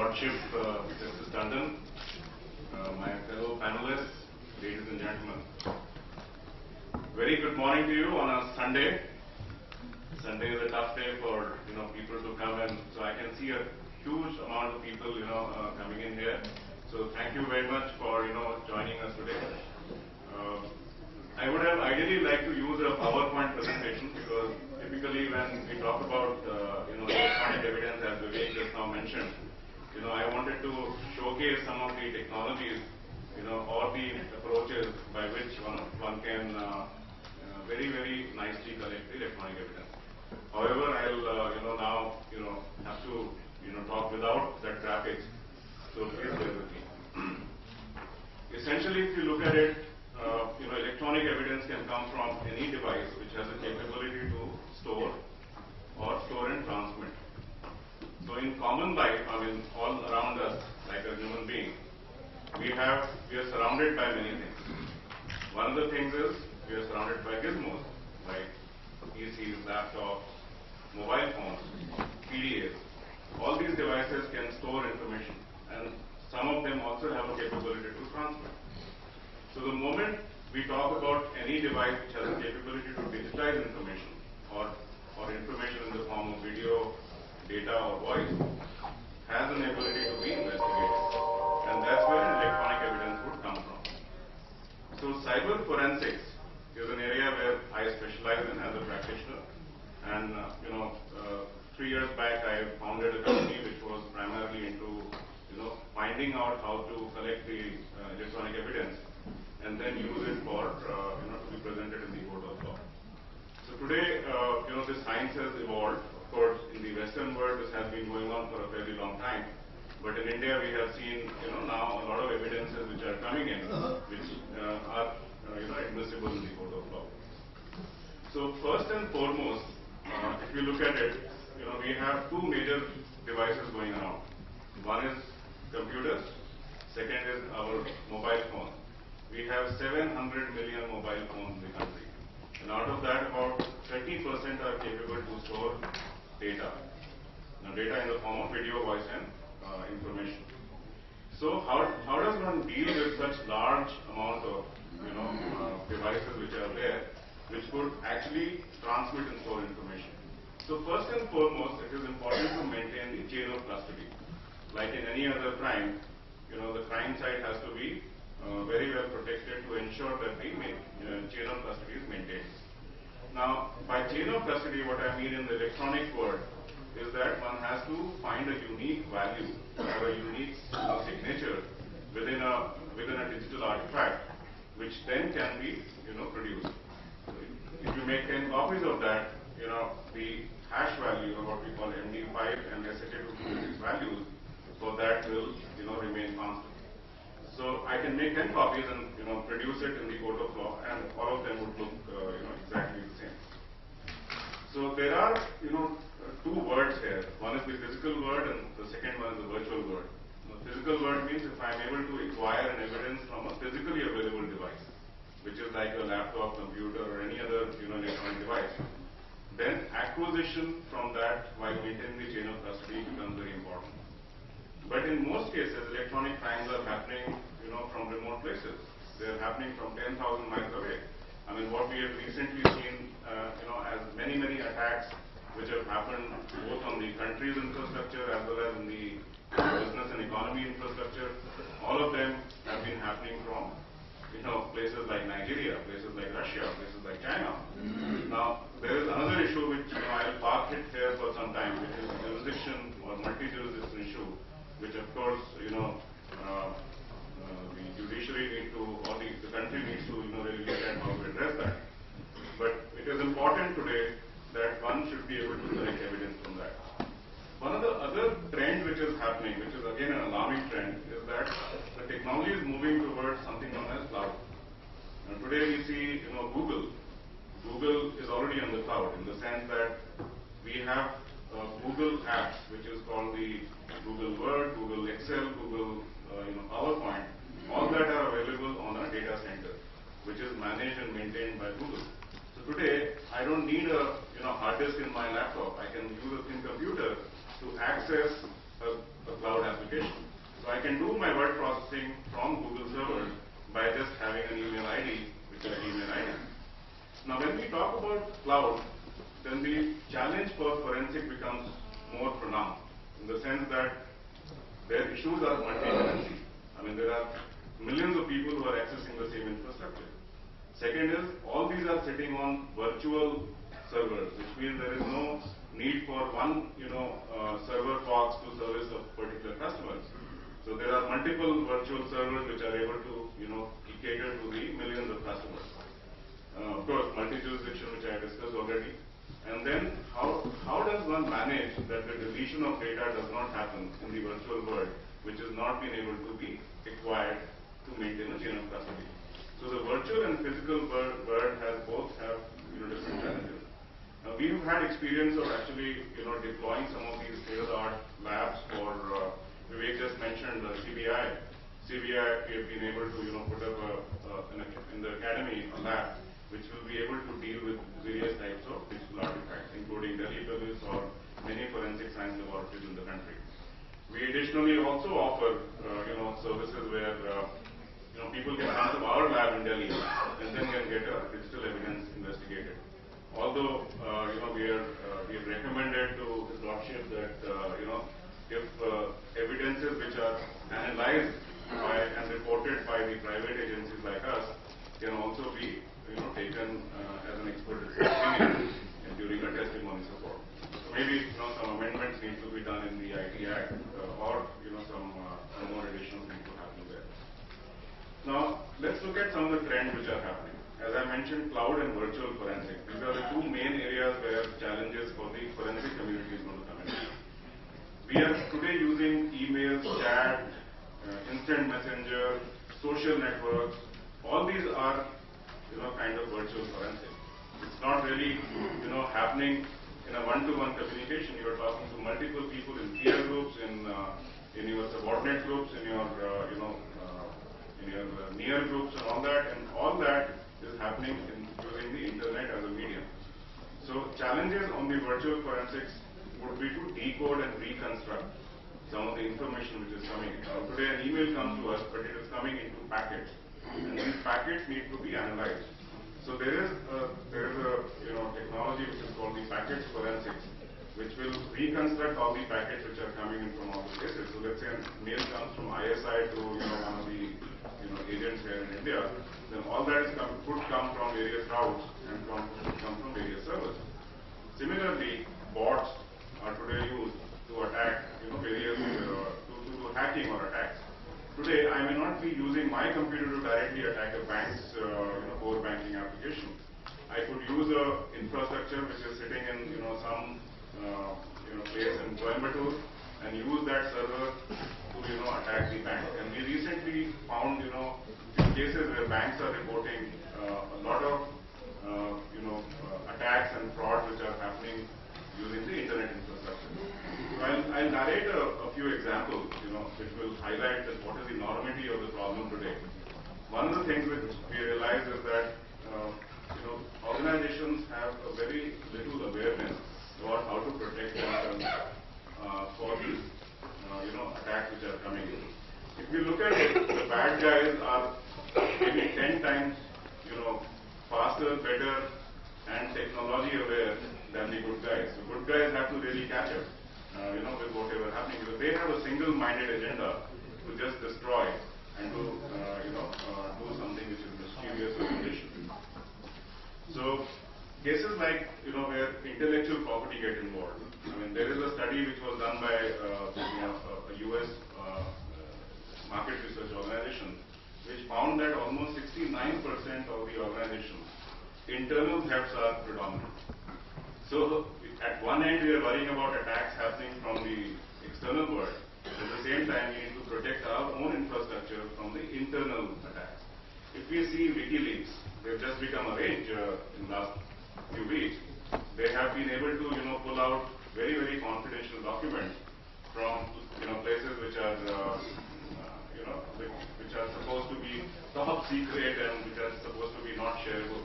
Lordship, Justice Tandon, my fellow panelists, ladies and gentlemen. Very good morning to you on a Sunday. Sunday is a tough day for people to come, and so I can see a huge amount of people coming in here. So thank you very much for joining us today. I would have ideally liked to use a PowerPoint presentation because typically when we talk about electronic evidence, as Vigyan just now mentioned, I wanted to showcase some of the technologies, or the approaches by which one can very nicely collect the electronic evidence. However, I'll now have to talk without that graphics. So please bear with me. Essentially, if you look at it, electronic evidence can come from any device which has a capability to store and transmit. So in common life, all around us, like a human being, we are surrounded by many things. One of the things is we are surrounded by gizmos, like PCs, laptops, mobile phones, PDAs. All these devices can store information, and some of them also have a capability to transmit. So the moment we talk about any device which has a capability to digitize information or information in the form of video, data or voice, has an ability to be investigated. And that's where electronic evidence would come from. So cyber forensics is an area where I specialize in as a practitioner. And 3 years back I founded a company which was primarily into finding out how to collect the electronic evidence and then use it for to be presented in the court of law. So today, this science has evolved. Of course, in the Western world, this has been going on for a fairly long time. But in India, we have seen, now a lot of evidences which are coming in, which are, admissible in the court of law. So first and foremost, if you look at it, we have two major devices going around. One is computers. Second is our mobile phone. We have 700 million mobile phones in the country. And out of that, about 30% are capable to store data. Now, data in the form of video, voice, and information. So, how does one deal with such large amount of devices which are there, which could actually transmit and store information? So, first and foremost, it is important to maintain the chain of custody. Like in any other crime, the crime site has to be very well protected to ensure that the chain of custody is maintained. Now, by chain of custody, what I mean in the electronic world is that one has to find a unique value or a unique signature within a digital artifact, which then can be produced. So if you make 10 copies of that, the hash value, or what we call MD5 and SHA-256 values, so that will remain constant. So I can make 10 copies and produce it in the court of law, and all of them would look exactly the same. So there are two words here. One is the physical world, and the second one is the virtual world. The physical world means if I am able to acquire an evidence from a physically available device, which is like a laptop, computer, or any other electronic device, then acquisition from that while maintaining the chain of custody becomes very important. But in most cases, electronic crimes are happening, from remote places. They are happening from 10,000 miles away. What we have recently seen, as many attacks which have happened both on the country's infrastructure as well as in the business and economy infrastructure, all of them have been happening from, places like Nigeria, places like Russia, places like China. Now, there is another issue which, I'll park it here for some time, which is jurisdiction or multi-jurisdiction issue, which of course, the judiciary need to, or the country needs to, really look at how to address that. But it is important today that one should be able to collect evidence from that. One of the other trends which is happening, which is again an alarming trend, is that the technology is moving towards something known as cloud. And today we see, Google. Google is already on the cloud in the sense that we have Google apps, which is called the Google Word, Google Excel, Google PowerPoint. All that are available on a data center, which is managed and maintained by Google. So today, I don't need a hard disk in my laptop. I can use a thin computer to access a cloud application. I can do my word processing from Google servers by just having an email ID, which is email ID. Now, when we talk about cloud, then the challenge for forensic becomes more pronounced in the sense that their issues are multi-tenancy. I mean, there are millions of people who are accessing the same infrastructure. Second is, all these are sitting on virtual servers, which means there is no need for one, server box to service a particular customer. So there are multiple virtual servers which are able to, cater to the millions of customers. Of course, multi-jurisdiction, which I discussed already. And then, how does one manage that the deletion of data does not happen in the virtual world, which has not been able to be acquired to maintain a chain of custody? So the virtual and physical world both have different challenges. Now, we've had experience of actually deploying some of these state-of-the-art labs for Vivek just mentioned CBI. CBI, we have been able to put up in the academy a lab which will be able to deal with various types of digital artifacts, including Delhi police or many forensic science laboratories in the country. We additionally also offer services where people can come to our lab in Delhi and then can get a digital evidence investigated. Although we have recommended to His Lordship that if evidences which are analyzed and reported by the private agencies like us can also be taken as an expert opinion during a testimony support. So maybe some amendments need to be done in the IT Act or some more additional things to happen there. Now let's look at some of the trends which are happening. As I mentioned, cloud and virtual forensic. These are the two main areas where challenges for the forensic community is going to come in. We are today using email, chat, instant messenger, social networks. All these are kind of virtual forensic. It's not really happening in a one-to-one communication. You are talking to multiple people in peer groups, in your subordinate groups, in your near groups, and all that is happening using the internet as a medium. So challenges on the virtual forensics would be to decode and reconstruct some of the information which is coming. Today an email comes to us, but it is coming into packets, and these packets need to be analyzed. So there is a technology which is called the packet forensics, which will reconstruct all the packets which are coming in from all the places. So let's say a mail comes from ISI to one of the agents here in India, then all that could come from various routes and could come from various servers. Similarly, bots are today used to attack various to do hacking or attacks. Today, I may not be using my computer to directly attack a bank's core banking application. I could use a infrastructure which is sitting in some place in Coimbatore and use that server to attack the bank. And we recently found cases where banks are reporting a lot of attacks and fraud which are happening using the internet infrastructure. So I'll narrate a few examples, which will highlight that what is the enormity of the problem today. One of the things which we realize is that organizations have a very little awareness about how to protect themselves for these attacks which are coming. If you look at it, the bad guys are maybe 10 times faster, better, and technology aware than the good guys. So good guys have to really catch up, with whatever happening, because they have a single-minded agenda to just destroy and to, do something which is mischievous or malicious. So cases like, where intellectual property get involved. I mean, there is a study which was done by a US market research organization, which found that almost 69% of the organizations, internal thefts are predominant. So at one end, we are worrying about attacks happening from the external world. At the same time, we need to protect our own infrastructure from the internal attacks. If we see WikiLeaks, they've just become a rage in the last few weeks. They have been able to, pull out very, very confidential documents from, places which are, which are supposed to be top secret and which are supposed to be not shareable.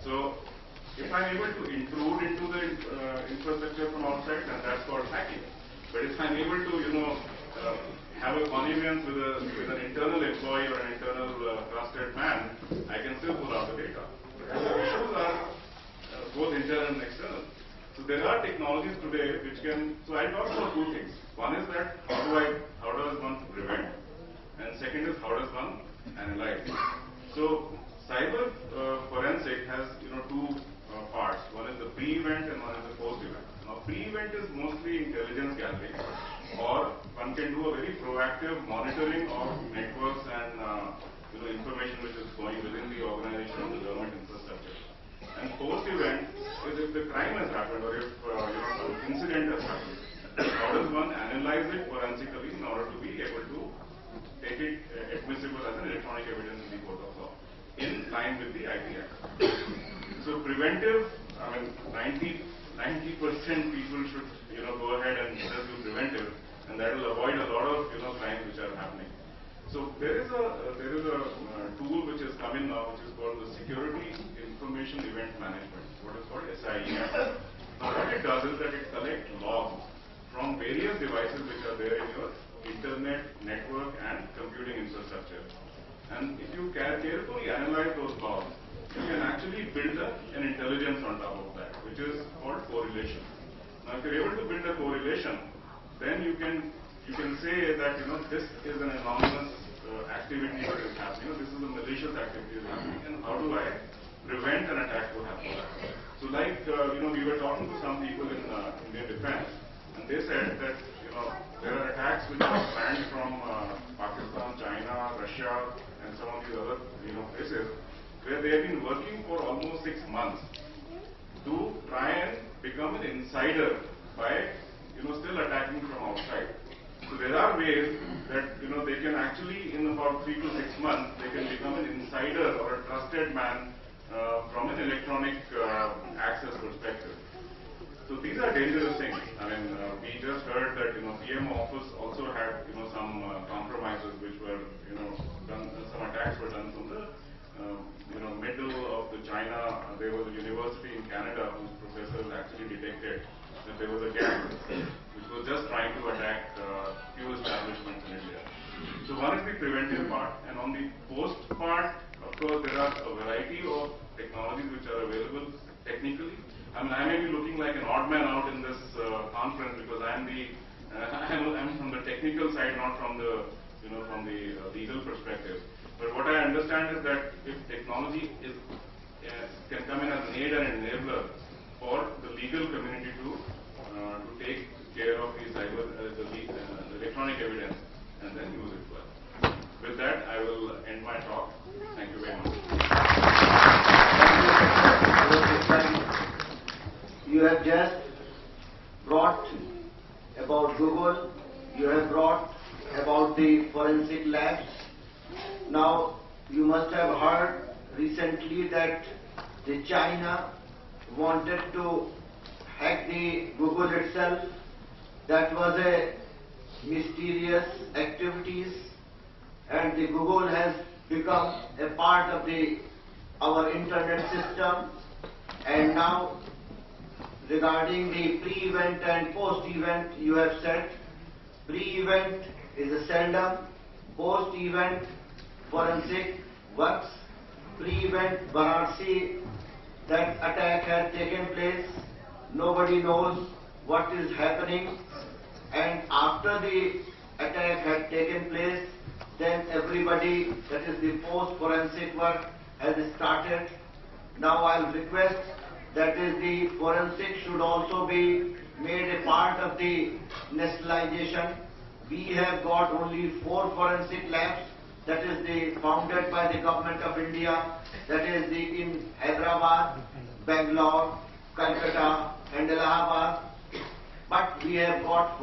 So, if I'm able to intrude into the infrastructure from outside, then that's called hacking. But if I'm able to, have a a connivence with an internal employee or an internal trusted man, I can still pull out the data. The issues are both internal and external. So there are technologies today which can, so I'll talk about two things. One is that how does one prevent? And second is how does one analyze? So cyber forensic has two parts. One is the pre-event and one is the post-event. Now pre-event is mostly intelligence gathering, or one can do a very proactive monitoring of networks and information which is going within the organization or the government infrastructure. And post-event is if the crime has happened or if some incident has happened. How does one analyze it forensically in order to be able to take it admissible as an electronic evidence in the court of law in line with the IT Act. So preventive, I mean 90% people should go ahead and just do preventive, and that will avoid a lot of crimes which are happening. So there is a tool which is coming now, which is called the Security Information Event Management, what is called SIEM. Now what it does is that it collects logs from various devices which are there in your internet, network and computing infrastructure. And if you carefully analyze those logs, you can actually build an intelligence on top of that, which is called correlation. Now if you're able to build a correlation, then you can say that this is an anonymous activity that is happening, this is a malicious activity that is happening, and how do I prevent an attack to happen? So like we were talking to some people in Indian defense, and they said that there are attacks which are planned from Pakistan, China, Russia, and some of these other places where they have been working for almost 6 months to try and become an insider by still attacking from outside. So there are ways that they can actually in about 3 to 6 months they can become an insider or a trusted man from an electronic access perspective. So these are dangerous things. I mean, we just heard that PMO office also had some compromises which were done. Some attacks were done from the middle of the China. There was a university in Canada whose professors actually detected that there was a gang which was just trying to attack few establishments in India. So one is the preventive part, and on the post part, of course, there are a variety of technologies which are available technically. I mean, I may be looking like an odd man out in this conference because I'm from the technical side, not from the from the legal perspective. But what I understand is that if technology can come in as an aid and enabler for the legal community to take care of the electronic evidence and then use it well. With that, I will end my talk. Thank you very much. You have just brought about Google, you have brought about the forensic labs. Now, you must have heard recently that the China wanted to hack the Google itself. That was a mysterious activities, and the Google has become a part of our internet system. And now, regarding the pre-event and post-event, you have said pre-event is a sender, post-event forensic works. Pre-event, Varanasi, that attack has taken place, nobody knows what is happening, and after the attack had taken place, then everybody, that is the post-forensic work, has started. Now I'll request that is the forensic should also be made a part of the nationalization. We have got only 4 forensic labs, that is the founded by the government of India, that is in Hyderabad, Bangalore, Calcutta and Allahabad. But we have got